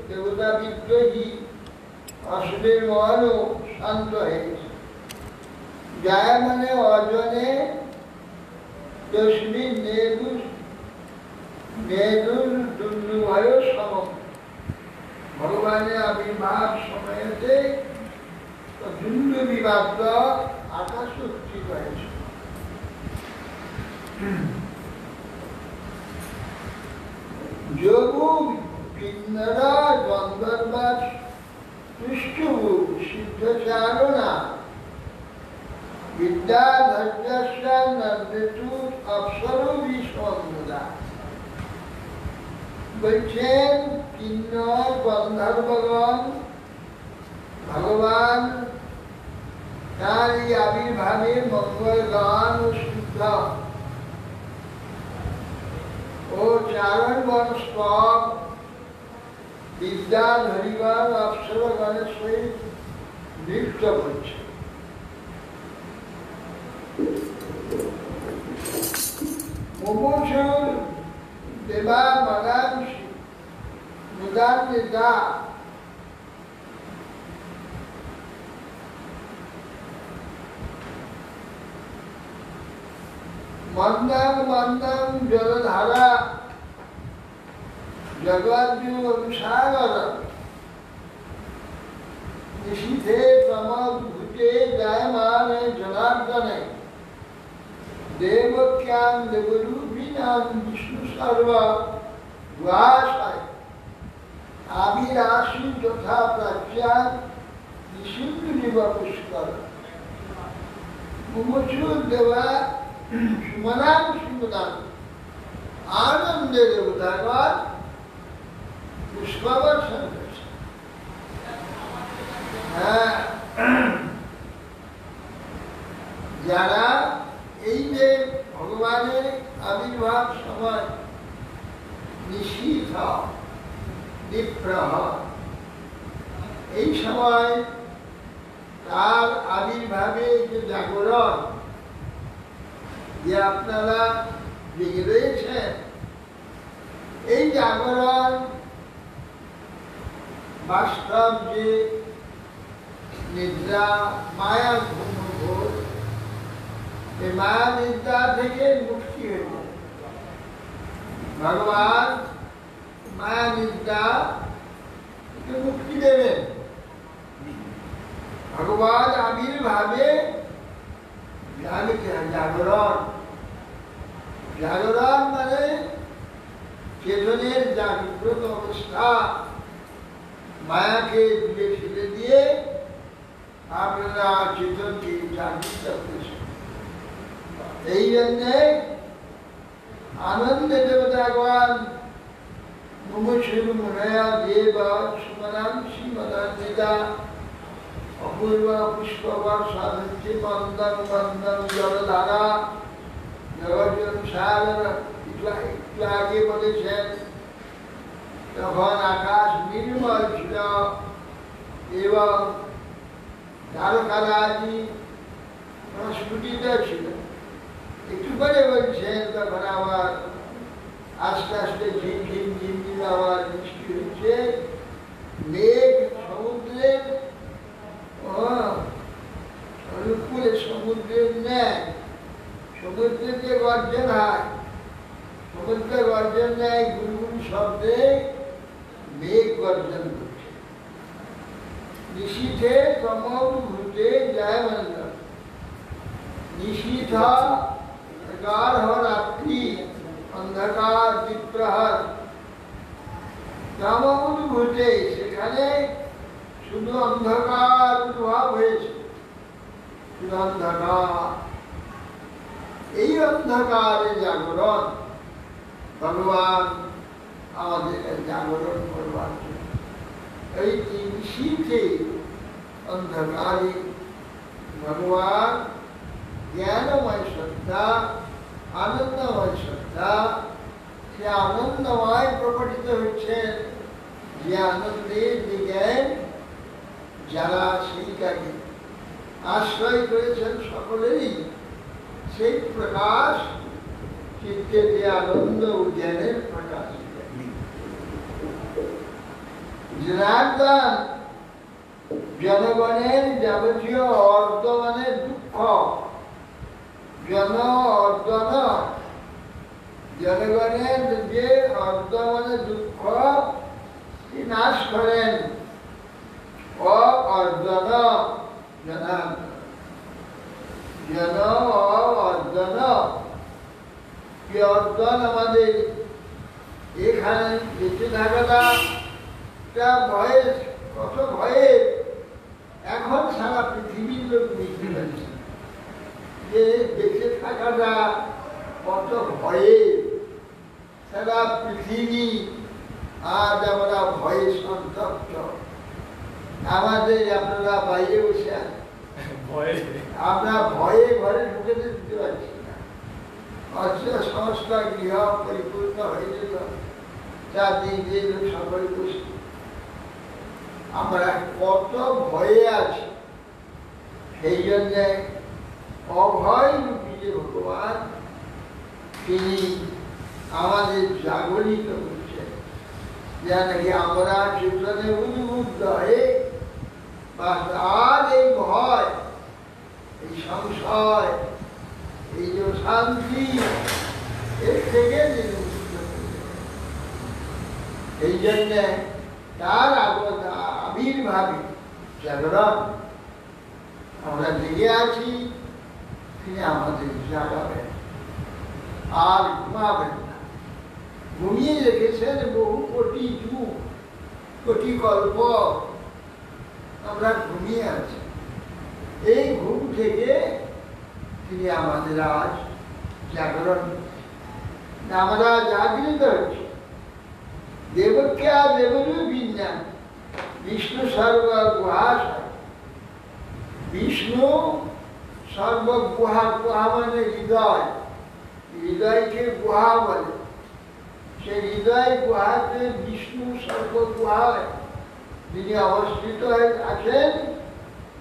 দেবতা বিদ্রোহী অসুরের মনও শান্ত হয়েছে। যায় মানে অজনে তস্মি নেদুর দুর্লভয় সম। ভগবানের আবির্ভাব সময়েতে দুর্লভিবাদ আকাশ উত্থিত হয়েছে। যোগু কিন্নরা গন্ধর্বাস পৃষ্ঠভূ সিদ্ধ চারণা বিদ্যা ধৈর্যস্যা নন্দেতু অপ্সরু বিষ্ণুদা। বলছেন কিন্নর গন্ধর্বগণ ভগবান তার এই আবির্ভাবে মঙ্গল গান ও শুদ্ধ ও চারণ বনস্পদ বিদ্যা ধরিগণ অপ্সরগণের সহিত নৃত্য করছে। মুমুক্ষুর দেবা মগাংশি মুদান্বিতা মন্দং মন্দং জলধারা জগদ্বিসাগর নিশীথে প্রমোদভূতে জায়মানে জনার্দনে দেবক্যাং দেবরূপিণাং বিষ্ণু সর্ব গুহাশয় আবিরাশি যথা প্রাচ্যাং নিষিদ্ধ পুষ্কর। মুমুক্ষুর দেবা সুমনাং সুমনাং আনন্দে দেবতাগণ পুষ্পবর্ষণ করছে। যারা এই যে ভগবানের আবির্ভাব সময় নিশীথ নিপ্রহ এই সময় তার আবির্ভাবে যে জাগরণ যে আপনারা জেগে রয়েছেন, এই জাগরণ বাস্তব যে নিদ্রা মায়া ঘুমঘোর, এই মায়া নিদ্রা থেকে মুক্তি হয়ে যায়। ভগবান মায়া নিদ্রা মুক্তি দেবেন। ভগবান আবির্ভাবে জাগরণ, জাগরণ মানে চেতনের জাগ্রত অবস্থা, মায়াকে দূরে ফেলে দিয়ে আপনারা চেতনকে জাগৃত করেছেন। এই জন্যে আনন্দে দেবতাগণ মুমুক্ষুর মুনয়া দেব সুমনাংশি মদান্বিতা অপূর্ব পুষ্পবর্ষা হচ্ছে মন্দং মন্দং জলধারা জগৎ সাগর। একটু আগে বলেছেন তখন আকাশ নির্মল ছিল এবং তারকারাজি প্রস্ফুটিত ছিল। একটু পরে বলছেন তখন আবার আস্তে আস্তে ঝিমঝিম ঝিমঝিম আবার বৃষ্টি হচ্ছে। মেঘ সমুদ্রের অনুকূলে সমুদ্রের ন্যায়, সমুদ্রের যে গর্জন হয়, সমুদ্রের গর্জন ন্যায় গুড়গুড়ি শব্দে মেঘ গর্জন করছে। নিশীথে প্রমোদভূতে জায়মন্দ। নিশীথ গাঢ় রাত্রি অন্ধকার বিপ্রহর, প্রমোদভূতে সেখানে শুধু অন্ধকার উদ্ভব হয়েছে, শুধু অন্ধকার। এই অন্ধকারে জাগরণ ভগবান আমাদের জাগরণ করবার জন্য এই নিশীথে অন্ধকারে ভগবান জ্ঞানময় সত্তা, আনন্দময় সত্তা, সে আনন্দময় প্রকটিত হচ্ছেন। যে আনন্দে যে জ্ঞান যারা সেইটাকে আশ্রয় করেছেন সকলেরই সেই প্রকাশ চিত্তে যে আনন্দ ও জ্ঞানের প্রকাশ। জনার্দন জনগণের যাবতীয় অর্থ মানে দুঃখ, অর্দন জনগণের যে অর্থ মানে দুঃখ নাশ করেন। অর্দন জনার্দন অর্দন কি অর্দন আমাদের এখানে বেঁচে থাকাটা ভয়ে, কত ভয়ে এখন সারা পৃথিবীর লোক বুঝতে পারছে যে বেঁচে থাকাটা কত ভয়ে। সারা পৃথিবী আজ আমরা ভয়ে সন্তপ্ত। আমাদের আপনারা বাইরে বসে আছেন, আমরা ভয়ে ঘরে ঢুকে দিতে পারছি না। সমস্ত গৃহ পরিপূর্ণ হয়ে যেত, চারদিকে লোক সকলে বসে। আমরা কত ভয়ে আছি। সেই জন্যে অভয় রূপী যে ভগবান, তিনি আমাদের জাগরিত করছেন, যা নাকি আমরা চেতনে উদ্বুদ্ধ হয়ে আর এই ভয়, এই সংশয়, এই যে শান্তি, এর থেকে এই জন্যে তার আবির্ভাবে জাগরণ আমরা জেগে আছি। তিনি আমাদের জাগাবেন, আর ঘুমাবেন না। ঘুমিয়ে রেখেছেন বহু কোটি যুগ, কোটি কল্প আমরা ঘুমিয়ে আছি। এই ঘুম থেকে তিনি আমাদের আজ জাগরণ, আমরা জাগৃত হচ্ছি। দেবক্যা দেবরূপিণা বিষ্ণু সর্বগুহা। বিষ্ণু সর্বগুহা, গুহা মানে হৃদয়, হৃদয়কে গুহা বলে। সে হৃদয় গুহাতে বিষ্ণু সর্বগুহায় যিনি অবস্থিত আছেন,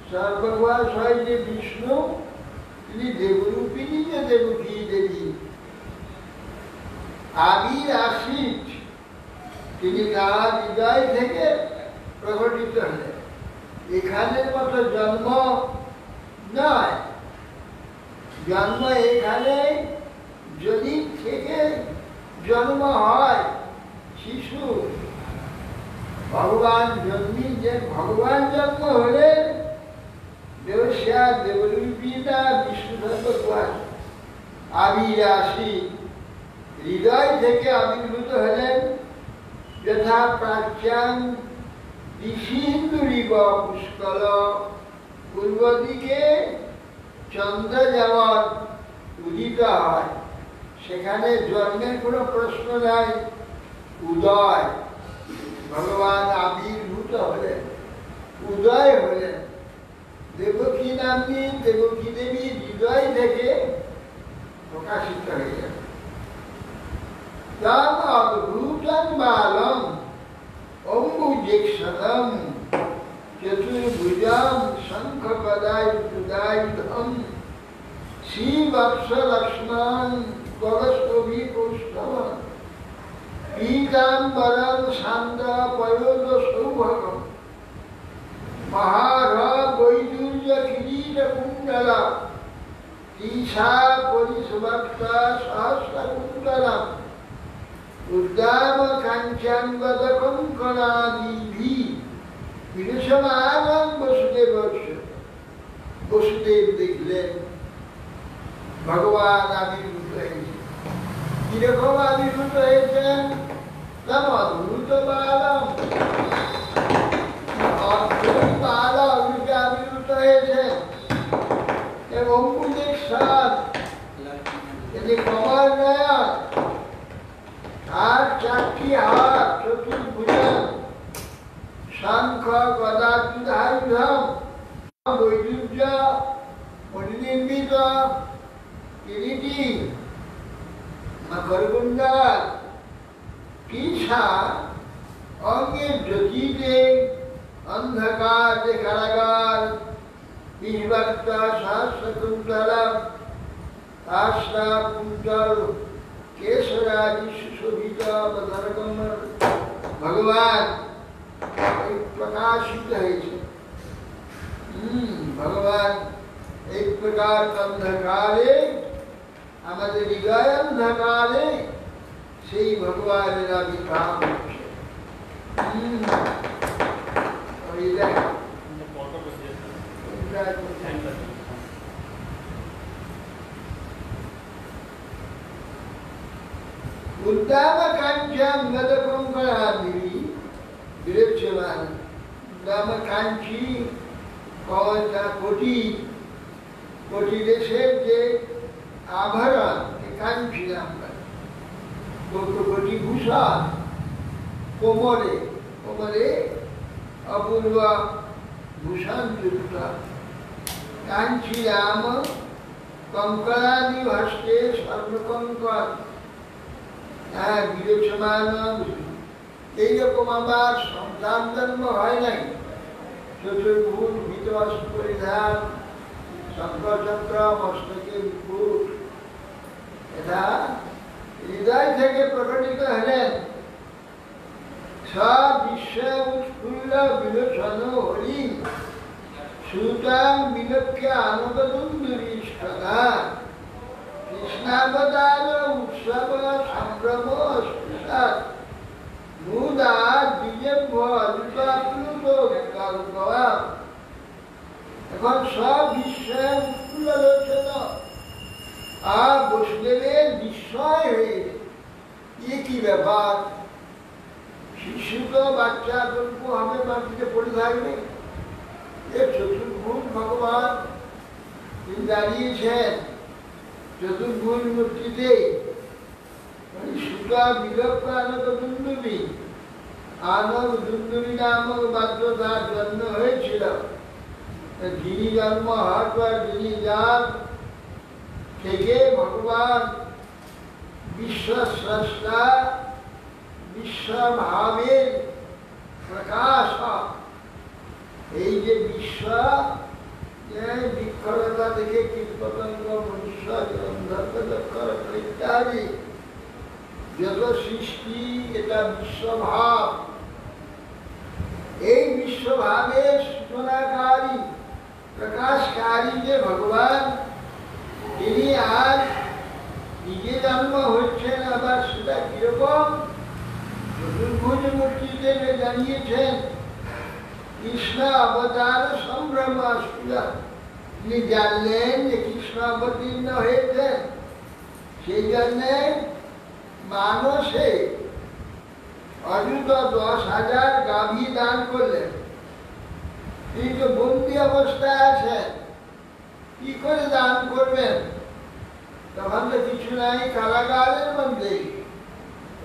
সর্বগুহা সবাই যে বিষ্ণু, তিনি দেবরূপিণী যে দেবকী দেবী। আবির আসিত, তিনি তার হৃদয় থেকে প্রকটিত হলেন। এখানের মতো জন্ম নয়, জন্ম এখানে যদি থেকে জন্ম হয় শিশু। ভগবান যে ভগবান জন্ম হলেন দেবস্যা দেবরূপিণা বিষ্ণু সর্বগুহা। আবির আসি, হৃদয় থেকে আবির্ভূত হলেন। যথা প্রাচ্যাং দিশিন্দুরিব পুষ্কল, পূর্ব দিকে চন্দ্র যেমন উদিত হয়, সেখানে জন্মের কোনো প্রশ্ন নাই। উদয়, ভগবান আবির্ভূত হলেন, উদয় হলেন। দেবকী নাম্নী দেবকী দেবী হৃদয় থেকে প্রকাশিত হয়ে গেল। তম অদ্ভুতম বালম অম্বুজেক্ষণম চতুর্ভুজম শঙ্খপদায়ুধায়ুধম শ্রীবৎসলক্ষ্মণ গলস্তভীকৌস্তভম পীতাম্বরম শান্ত পয়োদ সৌভগম মহারবৈদুর্য কিরীট কুণ্ডল ঈশা পরিসুভক্ত সহস্র কুণ্ডলম উদ্দাম কাঞ্চাঙ্গদ কঙ্কণাদিভি বিরসমানং বসুদেব। বসুদেব দেখলেন ভগবান আবির্ভূত হয়েছে। কিরকম আবির্ভূত হয়েছেন? তম অদ্ভুত বালম, অদ্ভুত বালক রূপে আবির্ভূত হয়েছেন। এবং তিনি কমল নয়ন, আর চারটি হাত, চতুর্ভুজন, শঙ্খ গদাযুধায়ুধম, বৈদুর্য মণিনির্মিত কিরীটি, মকরকুণ্ডল, ঈশা অঙ্গে জ্যোতিতে অন্ধকার যে কারাগার, বিভক্ত সহস্র কুণ্ডলম, আশ্রা কুণ্ডল কেশরাদি সুশোভিত। ভগবান প্রকাশিত হয়েছে। ভগবান এই প্রকার অন্ধকারে, আমাদের হৃদয় অন্ধকারে সেই ভগবানের আবির্ভাব হচ্ছে। কোটি দেশের যে আভরণ, কাঞ্চি আমরা কোটি ভূষণ, কোমরে কোমরে অপূর্ব ভূষণ যুক্ত কাঞ্চি রাম কঙ্করাদি ভাস্তে স্বর্ণকঙ্কর। হ্যাঁ, বিবেচমান এইরকম আমার সন্তান জন্ম হয় নাই। চতুর্ভুজ বিতস পরিধান, শঙ্করচক্র মস্তকে মুকুট, এটা হৃদয় থেকে প্রকটিত হলেন। সব বিশ্বে উৎফুল্ল বিলোচন হরি, সুতাং বিলক্ষ্য আনন্দুন্দুরী সদা। কৃষ্ণাবতার উৎসব সম্ভ্রম স্পৃশাৎ, মুদা দিব্য অদ্ভুত গৌরবা। এখন সব বিশ্বে উৎফুল্ল লোচন, আর বসুদেবের বিস্ময় হয়ে এ কি ব্যাপার? শিশু তো বাচ্চা গল্প হবে, মাটিতে পড়ে থাকবে। এ চতুর্ভুজ ভগবান তিনি দাঁড়িয়েছেন চতুর্ভুজ মূর্তিতে। সুতা বিলক্ষ আনন্দ দুন্দুবি, আনন্দ দুন্দুবি নামক বাদ্য তার জন্ম হয়েছিল। যিনি জন্ম হওয়ার পর যিনি যান থেকে ভগবান বিশ্বস্রষ্টা, বিশ্বভাবের প্রকাশ। এই যে বিশ্ব, বৃক্ষলতা থেকে কীটপতঙ্গ, মনুষ্য, ইত্যাদি যত সৃষ্টি, এটা বিশ্বভাব। এই বিশ্বভাবের সূচনাকারী, প্রকাশকারী যে ভগবান, তিনি আজ নিজে জন্ম হচ্ছেন। আবার সেটা কিরকম? চতুর্ভুজ মূর্তিতে জানিয়েছেন কৃষ্ণ অবতার সম্ভ্রম স্ফুরা। তিনি জানলেন যে কৃষ্ণ অবতীর্ণ হয়েছেন, সেই জন্যে মানসে অযুত 10,000 গাভী দান করলেন। তিনি তো বন্দী অবস্থায় আছেন, কি করে দান করবেন? তখন তো কিছু নাই, কারাগারের মধ্যে।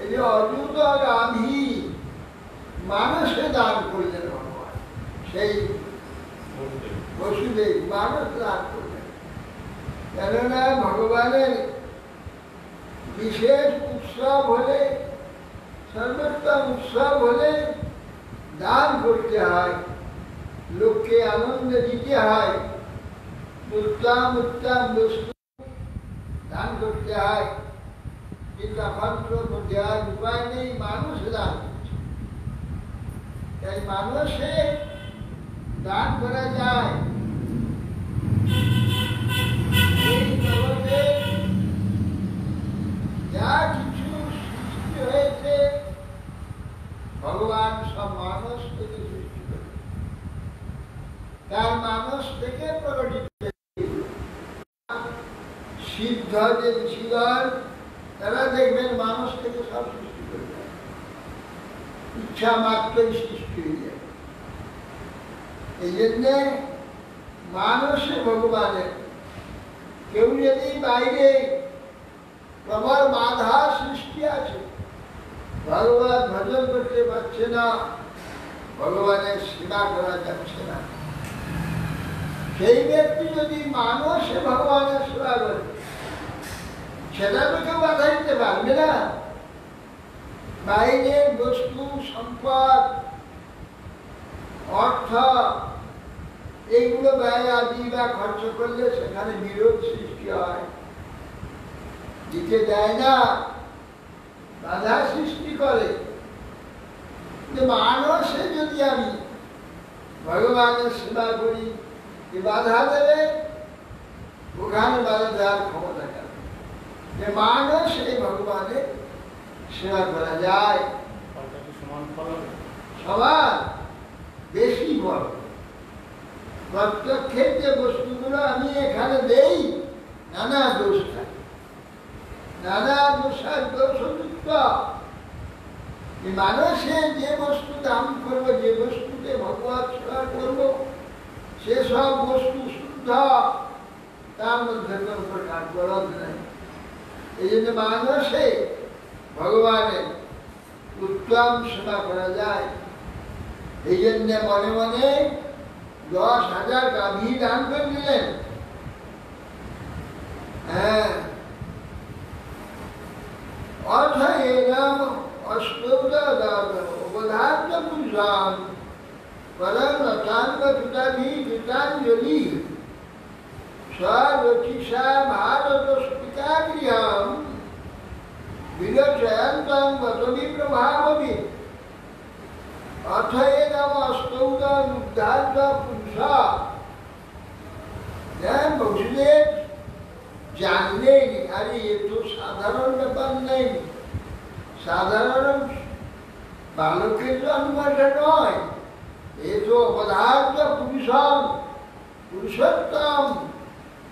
এই যে অযুত গাভী মানুষে দান করলেন ভগবান, সেই বসুদেব মানুষ দান করলেন। কেননা ভগবানের বিশেষ উৎসব হলে, সর্বোত্তম উৎসব হলে দান করতে হয়, লোককে আনন্দ দিতে হয়, উত্তম উত্তম বস্তু দান করতে হয়। কিন্তু এখন তো দেওয়ার উপায় নেই, মানুষ দান করছে। তাই মানুষে দান করা যায়। এই জগতে যা কিছু সৃষ্টি হয়েছে, ভগবান সব মানুষ থেকে সৃষ্টি করে, তার মানুষ থেকে প্রকটিত। সিদ্ধ যে ঋষিগণ, তারা দেখবেন মানুষ থেকে সব সৃষ্টি করে যায়, ইচ্ছা মাত্রই সৃষ্টি হয়ে যায়। এই জন্যে মানুষে ভগবানের। কেউ যদি বাইরে প্রবল বাধা সৃষ্টি আছে, ভগবান ভজন করতে পারছে না, ভগবানের সেবা করা যাচ্ছে না, সেই ব্যক্তি যদি মানুষে ভগবানের সেবা করে, সেটা তো কেউ বাধা দিতে পারবে না। বাইরের বস্তু, সম্পদ, অর্থ, এইগুলো ব্যয় আদি বা খরচ করলে সেখানে বিরোধ সৃষ্টি হয়, দিতে দেয় না, বাধা সৃষ্টি করে। যে মানুষে যদি আমি ভগবানের সেবা করি, কি বাধা দেবে? ওখানে বাধা দেওয়ার ক্ষমতা কেন? যে মানুষ এই ভগবানের সেবা করা যায়, সবার বেশি বড়। প্রত্যক্ষের যে বস্তুগুলো আমি এখানে দেই, নানা দোষ থাকে, নানা দোষার দোষযুক্ত। মানুষের যে বস্তু দান করবো, যে বস্তুতে ভগবান সেবা করবো, সেসব বস্তু শুদ্ধ, তার মধ্যে কোন প্রকার গলদ নেই। এই জন্য মানুষে ভগবানের উত্তম সেবা করা যায়। এই জন্য মনে মনে 10,000 গাভী দান করে দিলেন। হ্যাঁ, অর্থ এরম অবধার্য পুরুষান পরম গীতাঞ্জলি স্বরচিষা ভারত স্পিতাগৃহম বিরচয়ন্তং বতমি প্রভাববি। অর্থ এরম অষ্টৌদ্ধার্য পুরুষা। বসুদেব জানলেন, আরে এ তো সাধারণ ব্যাপার নেই, সাধারণ বালকের জন্মটা নয়, এ তো অবধার্য পুরুষম, পুরুষোত্তম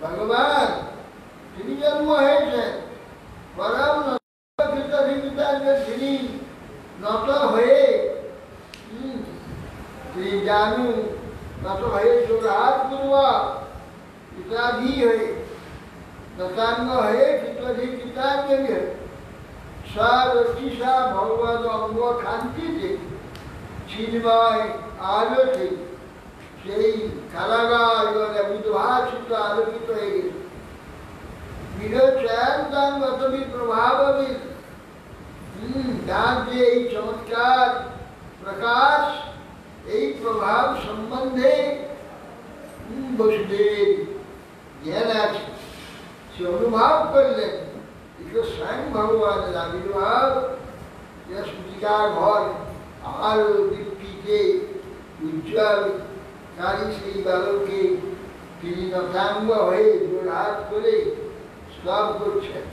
ভগবান, তিনি জন্ম হয়েছেন। পরম তিনি নত হয়ে, তিনি জানু নত হয়ে জোড়হাত পূর্বক পিতাধি হয়ে, নতাঙ্গ হয়ে কৃতাঞ্জলি হয়ে স্বরচিষা ভগবত অঙ্গ খান্তিতে চিন্ময় আলোতে সেই কারাগার উদ্ভাসিত আলোকিত হয়ে গেছে। বিরচয়ন্তী প্রভাববিদ, তার যে এই চমৎকার প্রকাশ, এই প্রভাব সম্বন্ধে বসুদেব জ্ঞান আছে, সে অনুভব করলেন। স্বয়ং ভগবানের আবির্ভাব, স্মৃতিকার ঘর আলো দীপ্তিতে উজ্জ্বল কারি সেই বালকে তিনি নতাঙ্গ হয়ে জোড়হাত করে স্তব করছেন।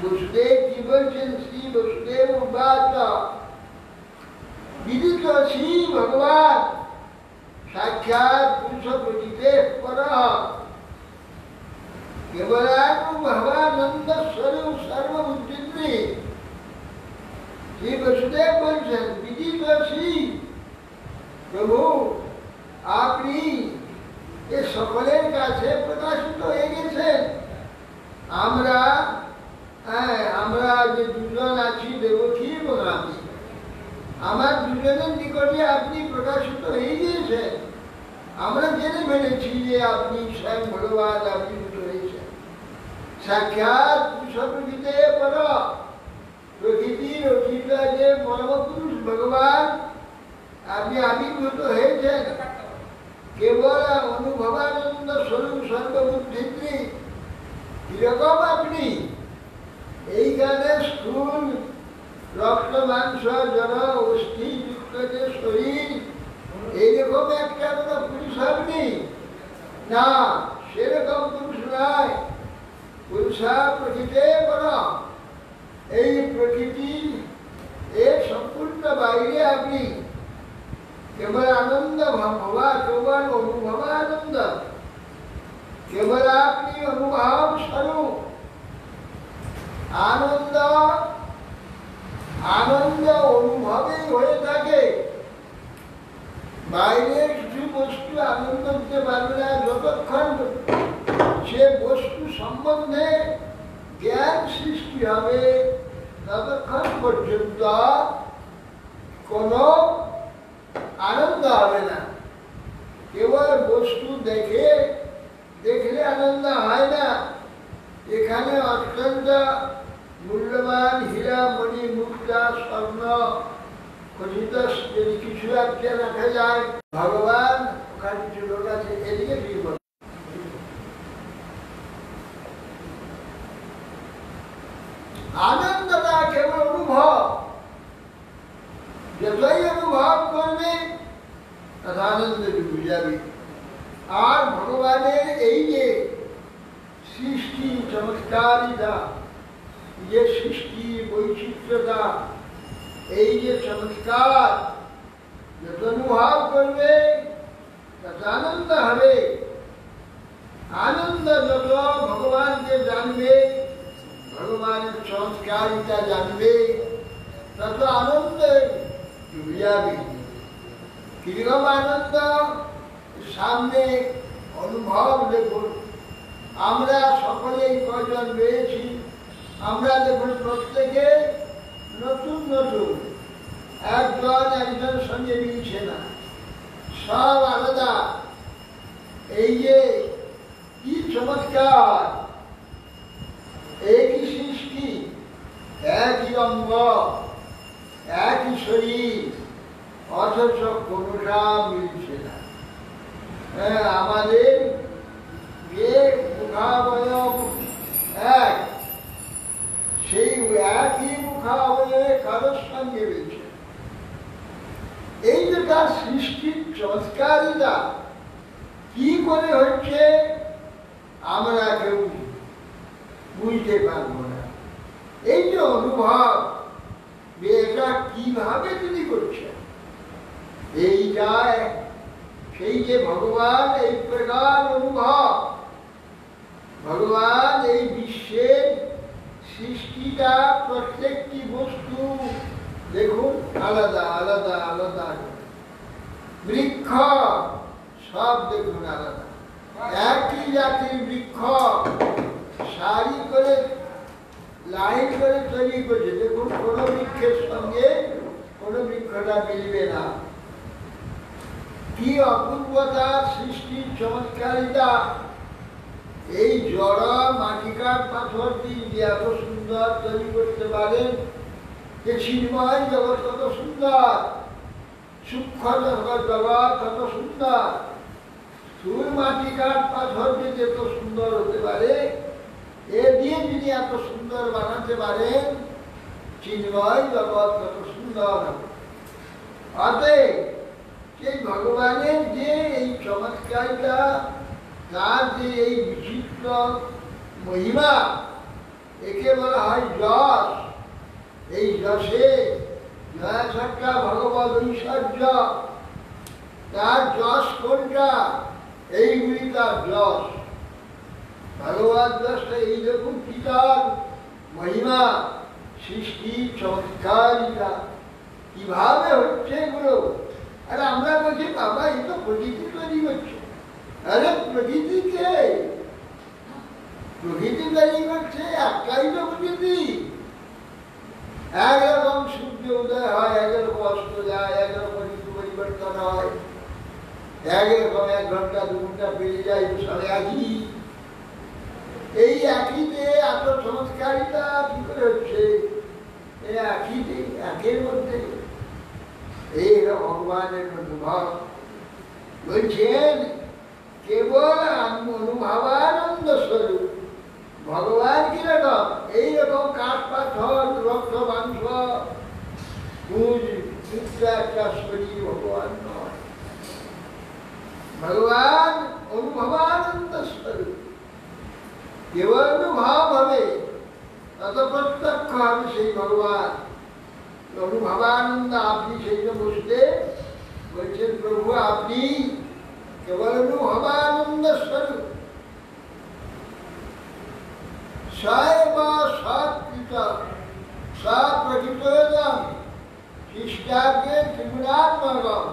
বসুদেব কি বলছেন? শ্রী বসুদেব উবাচ বিদিত শ্রী ভগবান সাক্ষাৎ পুরুষ প্রকৃতে পরঃ কেবলানুভবানন্দ স্বরূপ সর্ববুদ্ধিন্দ্রি। শ্রী বসুদেব বলছেন, বিদিত শ্রী প্রভু, আপনি এ সকলের কাছে প্রকাশিত হয়ে গেছেন। আমরা যে দুজন আছি, দেবকী এবং আমি, আমার দুজনের নিকটে আপনি প্রকাশিত হয়ে গিয়েছেন। আমরা জেনে ফেলেছি যে আপনি স্বয়ং ভগবান আবির্ভূত হয়েছেন। সাক্ষাৎ পুরুষে পর, প্রকৃতির অতীত যে পরমপুরুষ ভগবান আপনি আবির্ভূত হয়েছেন। কেবল অনুভবানন্দ স্বরূপ সর্ববুদ্ধিন্দ্রি। কিরকম আপনি? এইখানে স্থূল রক্ত মাংস জল অস্থি যুক্ত যে শরীর, এইরকম একটা কোনো পুরুষ আপনি না, সেরকম পুরুষ নয়। পুরুষা প্রকৃতি বড়, এই প্রকৃতি এর সম্পূর্ণ বাইরে আপনি। কেবল আনন্দ ভবা, কেবল অনুভবানন্দ, কেবল আপনি অনুভব স্বরূপ। আনন্দ আনন্দ অনুভবেই হয়ে থাকে। বাইরের কিছু বস্তু আনন্দ দিতে পারবে না যতক্ষণ সে বস্তু সম্বন্ধে জ্ঞান সৃষ্টি হবে, ততক্ষণ পর্যন্ত কোনো আনন্দ হবে না। কেবল বস্তু দেখলে আনন্দ হয় না। এখানে অত্যন্ত মূল্যবান হীরা মণি মুক্তা স্বর্ণ খচিত যদি কিছু একটা রাখা যায়, ভগবান ওখানে কিছু লোক আছে, এদিকে বিপদ। আনন্দটা কেবল অনুভব। যত অনুভব করবে তথা আনন্দে ডুবে যাবে। আর ভগবানের এই যে সৃষ্টি চমৎকারিতা, যে সৃষ্টি বৈচিত্র্যতা, এই যে চমৎকার যত অনুভব করবে তত আনন্দ হবে। আনন্দ যত ভগবানকে জানবে, ভগবানের চমৎকারিতা জানবে, তত আনন্দে ডুবে যাবে। কিরকম আনন্দ সামনে অনুভব দেখুন। আমরা সকলেই কয়জন রয়েছি, আমরা দেখুন প্রত্যেকে নতুন নতুন, একজন একজন সঙ্গে মিলছে না, সব আলাদা। এই যে কি চমৎকার, একই সৃষ্টি, একই অঙ্গ, একই শরীর, অথচ কোনটা মিলছে না। আমাদের যে মুখাবয়ব এক, সেই একই মুখাবয়বে কারোর সঙ্গে রয়েছে। এই যে তার সৃষ্টির চমৎকারিতা কি করে হচ্ছে আমরা কেউ বুঝতে পারবো না। এই যে অনুভব, এটা কিভাবে তিনি করছেন, এইটা সেই যে ভগবান এই প্রকার অনুভব। ভগবান এই বিশ্বের সৃষ্টিটা, প্রত্যেকটি বস্তু দেখুন আলাদা আলাদা আলাদা। বৃক্ষ সব দেখুন আলাদা, একই জাতির বৃক্ষ সারি করে লাইন করে তৈরি করছে। দেখুন কোন বৃক্ষের সঙ্গে কোন বৃক্ষটা মিলবে না। কি অপূর্বতা, সৃষ্টির চমৎকারিতা! এই জড় মাটিকার পাথর দিয়ে এত সুন্দর তৈরি করতে পারেন যে চিন্ময় জগৎ কত সুন্দর, সূক্ষ্ম জগৎ কত সুন্দর। সুর মাটিকার পাথর দিয়ে এত সুন্দর হতে পারে, এ দিয়ে যদি এত সুন্দর বানাতে পারেন, চিন্ময় জগৎ কত সুন্দর হবে। অতএব সেই ভগবানের যে এই চমৎকারিতা, তার যে এই বিচিত্র মহিমা, একে বলা হয় যশ। এই যশে জয়াসক্তা ভগবত ঐশ্বর্য, তার যশ কোনটা? এইগুলি তার যশ। ভগবত যশটা এই দেখুন কি তার মহিমা, সৃষ্টি চমৎকারিতা কিভাবে হচ্ছে এগুলো। আর আমরা বলছি বাবা এই তো প্রকৃতি তৈরি করছে। আরে প্রকৃতিকে, প্রকৃতি তৈরি করছে, একটাই তো প্রকৃতি। একরকম সূর্য উদয় হয়, একরকম অস্ত যায়, একরকম ঋতু পরিবর্তন হয়, একরকম 1 ঘন্টা 2 ঘন্টা পেরিয়ে যায়, সাড়ে একই। এই একইতে এত চমৎকারিতা কি করে হচ্ছে? এই একইতে, একের মধ্যে এই ভগবানের অনুভব। বলছেন কেবল অনুভবানন্দ স্বরূপ। ভগবান কিরকম? এইরকম কাঠ পাথর, রক্ত মাংস, একটা শরীর ভগবান নয়। ভগবান অনুভবানন্দ স্বরূপ। কেবল অনুভব হবে, তত প্রত্যক্ষ হবে সেই ভগবান। অনুভবানন্দ আপনি সেই বসতে বলছেন প্রভু আপনি কেবল অনুভবানন্দ স্বরূপ। সব সৎকৃত সপ্রকৃতম খ্রিস্টাব্দে ত্রিগুণাত্মকম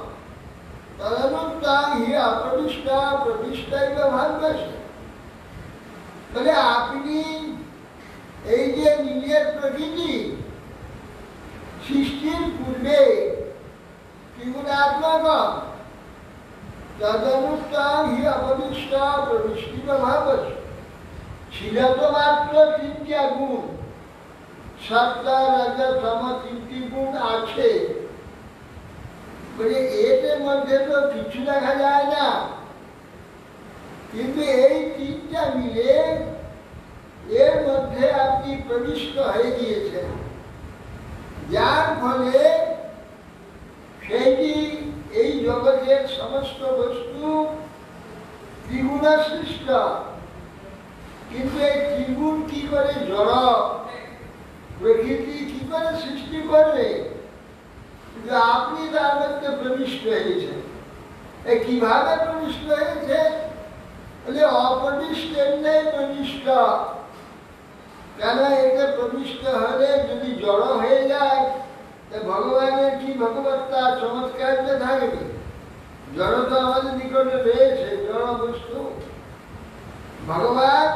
তদনুত্তাং হি অপ্রতিষ্ঠা প্রতিষ্ঠাইব ভাগ্যস্য। তাহলে আপনি এই যে নিজের প্রকৃতি সৃষ্টির পূর্বে ত্রিগুণাত্মকম তদনুত্তাং হি অপ্রতিষ্ঠা প্রতিষ্ঠিত ভাগ্যস্য। ছিল তো মাত্র 3টা গুণ, সত্তা রাজা তম 3টি গুণ আছে। বলে এর মধ্যে তো কিছু দেখা যায় না, কিন্তু এই 3টা মিলে এর মধ্যে আপনি প্রবিষ্ট হয়ে গিয়েছেন, যার ফলে জগতের সমস্ত বস্তু ত্রিগুণ সৃষ্ট, কিন্তু এই ত্রিগুণ কি করে জড় প্রকৃতি কি করে সৃষ্টি করবে? কিন্তু আপনি তার মধ্যে প্রবিষ্ট হয়েছেন। কিভাবে প্রবিষ্ট হয়েছে? বলে অপ্রবিষ্টের নেই প্রবিষ্ট। কেন? এটা প্রবিষ্ট হলে যদি জড় হয়ে যায়, ভগবানের কি ভগবত্তা চমৎকারটা থাকবে? জড় তো আমাদের নিকটে রয়েছে, জড় বস্তু। ভগবান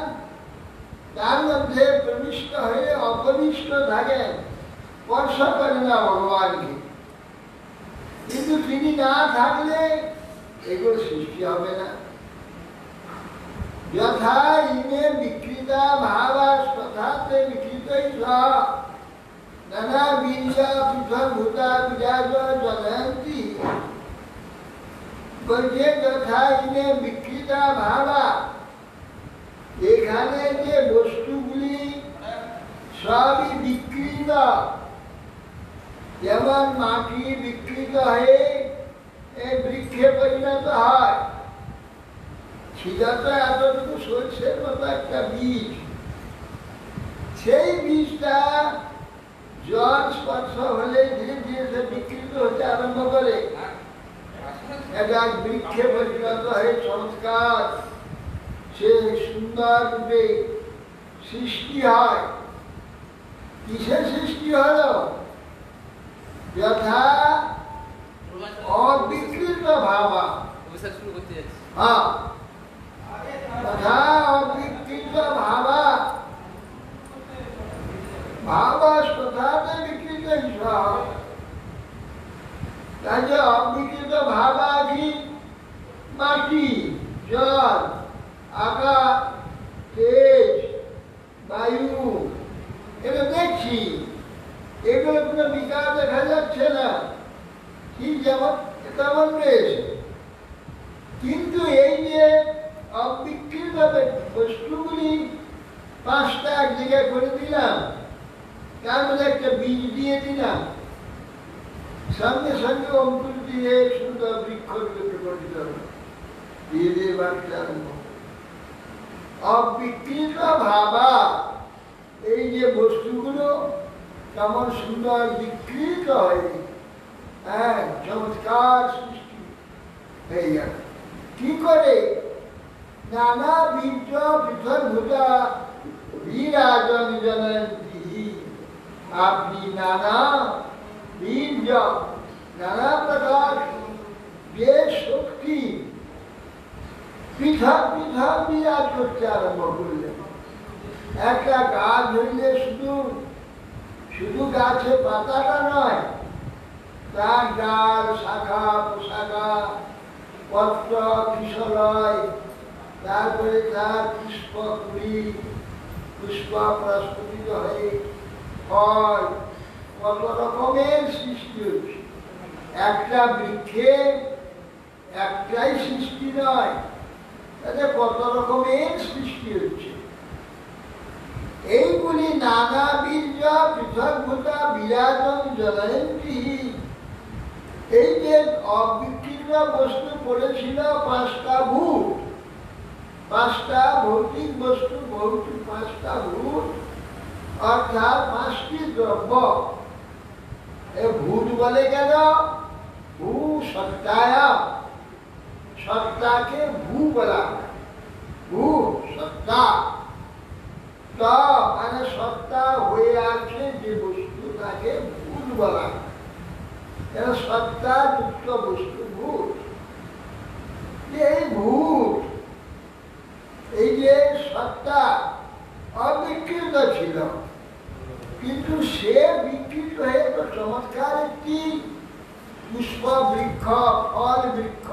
তার মধ্যে প্রবিষ্ট হয়ে অপ্রবিষ্ট থাকেন, স্পর্শ করে না ভগবানকে। কিন্তু তিনি না থাকলে এগুলো সৃষ্টি হবে না। যথা ইমে বিকৃতা ভাবাস তথাতে বিকৃতই নানা বীর্যা পৃথক ভূতা বিরাজ জয়ন্তী। বলছে যথা ইমে বিকৃতা ভাবা, এখানে যে বস্তুগুলি সবই বিকৃত। যেমন মাটি বিকৃত হয়ে বৃক্ষে পরিণত হয়। ছিদাটা এতটুকু সরষের মতো একটা বীজ, সেই বীজটা জল স্পর্শ হলে ধীরে ধীরে সে বিকৃত হতে আরম্ভ করে, এটা বৃক্ষে পরিণত হয়ে চমৎকার সে সুন্দর রূপে সৃষ্টি হয়। কিসের সৃষ্টি হলো? যথা অবিকৃত ভাবা, হ্যাঁ, তথা অবিকৃত ভাবা, ভাবাস তথাতে বিকৃত ঈশ্বর। তাই অবিকৃত ভাবা কি? মাটি, জল, আকাশ, তেজ, বায়ু, এটা দেখছি, এগুলো কোনো বিকার দেখা যাচ্ছে না, ঠিক যেমন তেমন রয়েছে। কিন্তু এই যে অবিকৃত বস্তুগুলি পাঁচটা এক জায়গায় করে দিলাম, তার মধ্যে একটা বীজ দিয়ে দিলাম, সঙ্গে সঙ্গে অঙ্কুর দিয়ে সুন্দর বৃক্ষ রূপে গঠিত হল। ধীরে ধীরে বাড়তে আরম্ভ। অবিকৃত ভাবা, এই যে বস্তুগুলো কেমন সুন্দর বিকৃত হয়, হ্যাঁ, চমৎকার সৃষ্টি হয়ে গেল। কি করে? নানা বীর্য পৃথক ভূতা বিরাজন জয়ন্তী। আপনি নানা বীর্য, নানা প্রকার যে শক্তি পৃথক পৃথক বিরাজ করতে আরম্ভ করলেন। একটা গাছ হইলে শুধু শুধু গাছে পাতাটা নয়, তার ডাল, শাখা, প্রশাখা, পত্র, কিশলয়, তারপরে তার পুষ্প কুড়ি, পুষ্প প্রস্ফুটিত হয়ে ফল, কত রকমের সৃষ্টি হচ্ছে। একটা বৃক্ষে একটাই সৃষ্টি নয়, তাতে কত রকমের সৃষ্টি হচ্ছে। এইগুলি নানা বীর্য পৃথক ভূতা বিরাজন জয়ন্তী। এই যে অবিকৃত বস্তু পড়েছিল পাঁচটা ভূত, পাঁচটা ভৌতিক বস্তু, ভৌতিক পাঁচটা ভূত, অর্থাৎ পাঁচটি দ্রব্য। ভূত বলে কেন? ভূ সত্তায়া, সত্তাকে ভূ বলা, ভূ সত্তা। মানে সত্তা হয়ে আছে যে বস্তু, তাকে ভূত বলা। সত্তা যুক্ত বস্তু ভূত। এই ভূত, এই যে সত্তা অবিকৃত ছিল, কিন্তু সে বিকৃত হয়ে তো চমৎকার একটি পুষ্প বৃক্ষ, ফল বৃক্ষ,